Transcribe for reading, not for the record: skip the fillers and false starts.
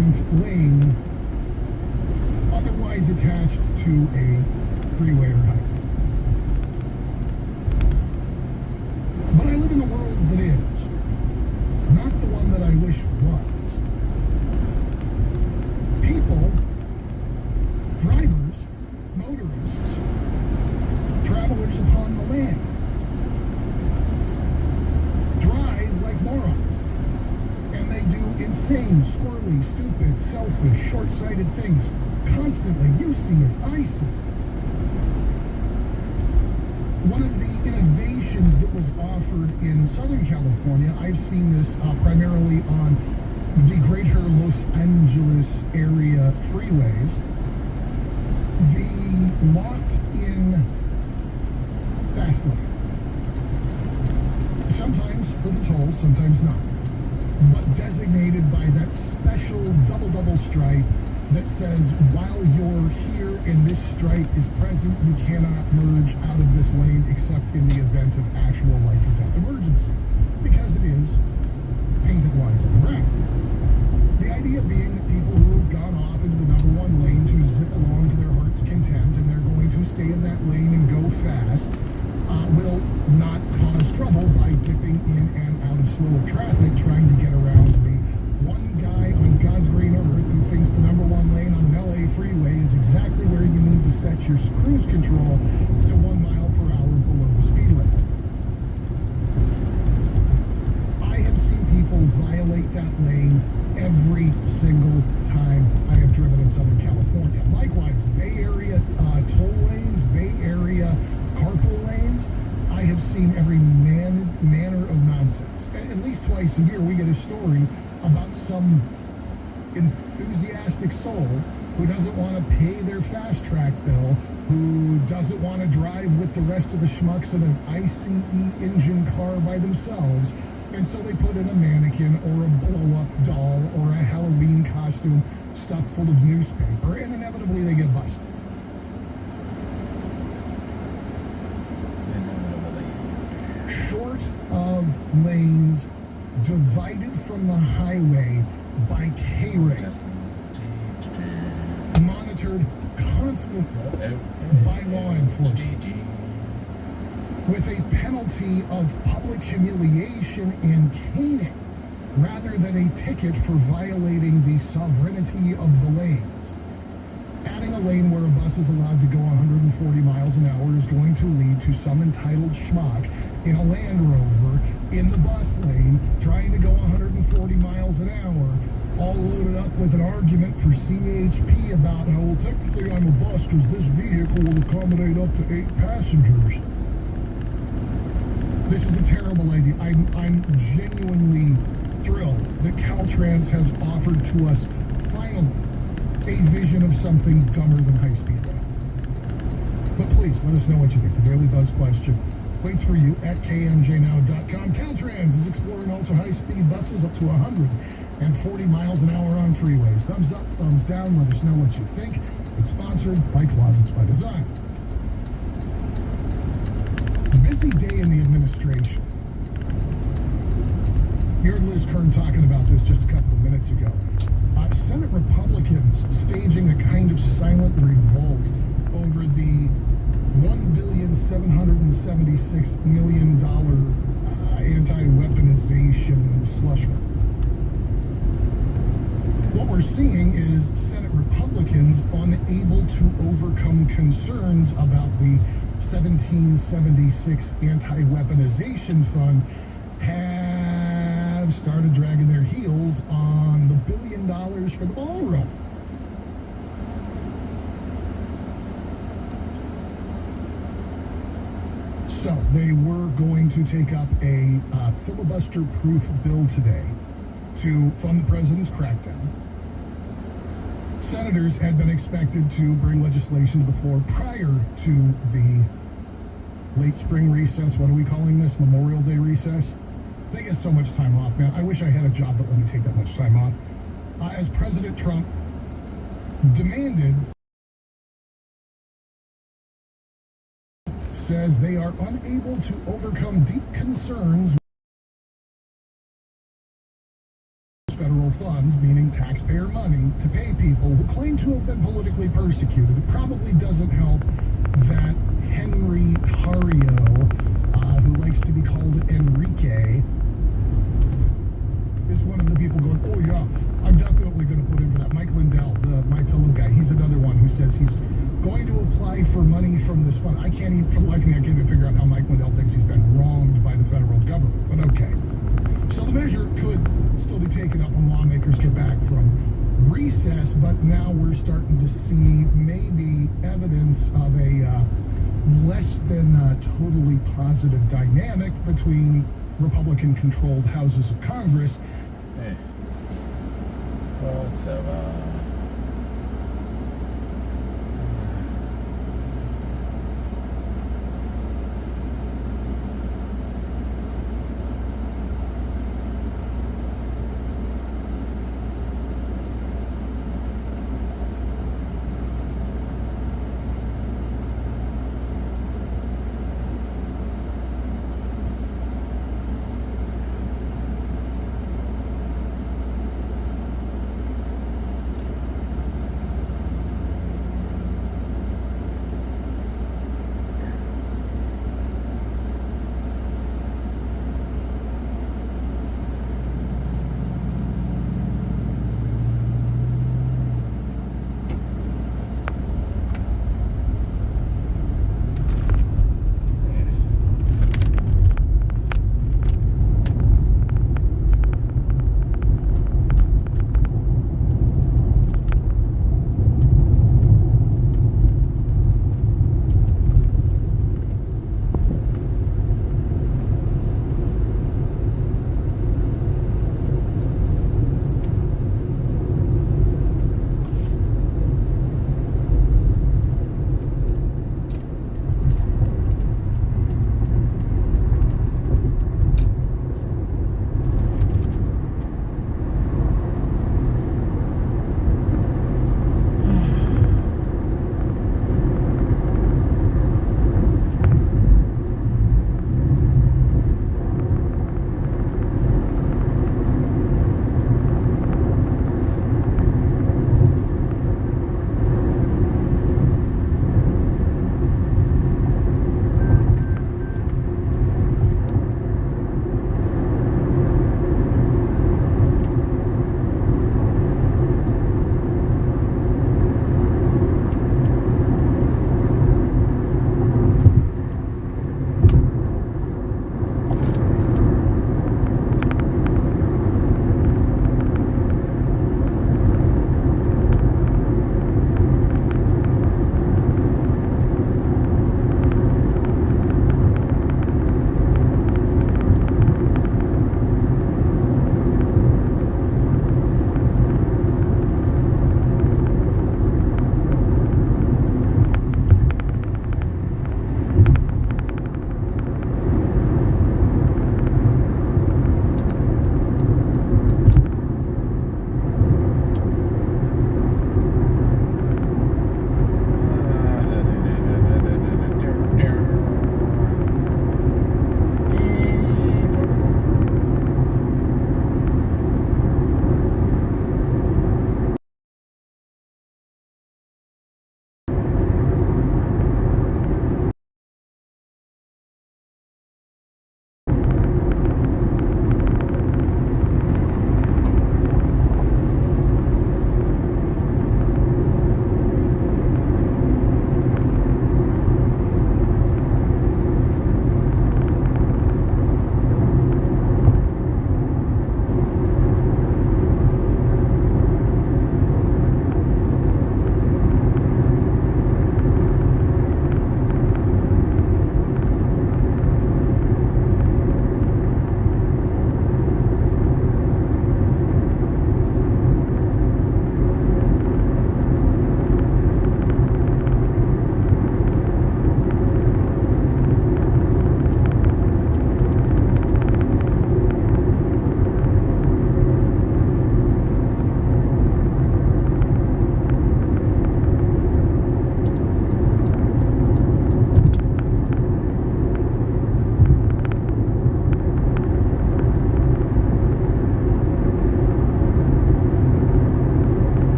adjacent lane otherwise attached to a freeway or highway. But I live in a world that is, not the one that I wish was. People, drivers, motorists, travelers upon the land, drive like morons. And they do insane, squirrely, stupid, selfish, short-sighted things constantly. You see it, I see it. One of the innovations that was offered in Southern California, I've seen this primarily on the greater Los Angeles area freeways, the locked-in fast lane. Sometimes with a toll, sometimes not. But designated by that special double stripe that says, while you're here and this stripe is present, you cannot merge out of this lane except in the event of actual life or death emergency. Because it is painted lines on the ground. The idea being that people who have gone off into the number one lane to zip along to their heart's content, and they're going to stay in that lane and go fast, will not cause trouble by dipping in and out of slower traffic trying to get around the one guy on God's green earth who thinks the number one lane on an LA freeway is exactly where you need to set your cruise control to 1 mile per hour below the speed limit. I have seen people violate that lane every single time I have driven in Southern California. Likewise, Bay Area toll lanes, Bay Area carpool lanes, I have seen every manner of nonsense. At least twice a year we get a story about some enthusiastic soul who doesn't want to pay their fast track bill, who doesn't want to drive with the rest of the schmucks in an ICE engine car by themselves, and so they put in a mannequin or a blow-up doll or a Halloween costume stuffed full of newspaper, and inevitably they get busted. Short of lanes divided from the highway by K-rate, monitored constantly by law enforcement, with a penalty of public humiliation and caning rather than a ticket for violating the sovereignty of the lanes. Adding a lane where a bus is allowed to go 140 miles an hour is going to lead to some entitled schmuck in a Land Rover in the bus lane trying to go 140 miles an hour, all loaded up with an argument for CHP about how, well, technically I'm a bus because this vehicle will accommodate up to 8 passengers. This is a terrible idea. I'm genuinely thrilled that Caltrans has offered to us, finally, a vision of something dumber than high-speed rail. But please, let us know what you think. The Daily Buzz question waits for you at kmjnow.com. Caltrans is exploring ultra-high-speed buses up to 140 miles an hour on freeways. Thumbs up, thumbs down. Let us know what you think. It's sponsored by Closets by Design. Busy day in the administration. You heard Liz Kern talking about this just a couple of minutes ago. Senate Republicans staging a kind of silent revolt over the $1,776,000,000 anti-weaponization slush fund. What we're seeing is Senate Republicans unable to overcome concerns about the 1776 anti-weaponization fund have started dragging their heels on the $1 billion for the ballroom. So they were going to take up a filibuster-proof bill today to fund the president's crackdown. Senators had been expected to bring legislation to the floor prior to the late spring recess. What are we calling this? Memorial Day recess? They get so much time off, man. I wish I had a job that let me take that much time off. As President Trump demanded, says they are unable to overcome deep concerns federal funds, meaning taxpayer money, to pay people who claim to have been politically persecuted. It probably doesn't help that Henry Tarrio, who likes to be called Enrique, is one of the people going, oh yeah, I'm definitely going to put in for that. Mike Lindell, the My Pillow guy, he's another one who says he's going to apply for money from this fund. I can't even, for the life of me, I can't even figure out how Mike Lindell thinks he's been wronged by the federal government, but okay. So the measure could still be taken up when lawmakers get back from recess, but now we're starting to see maybe evidence of a less than totally positive dynamic between Republican-controlled houses of Congress. Hey. Bon, ça va.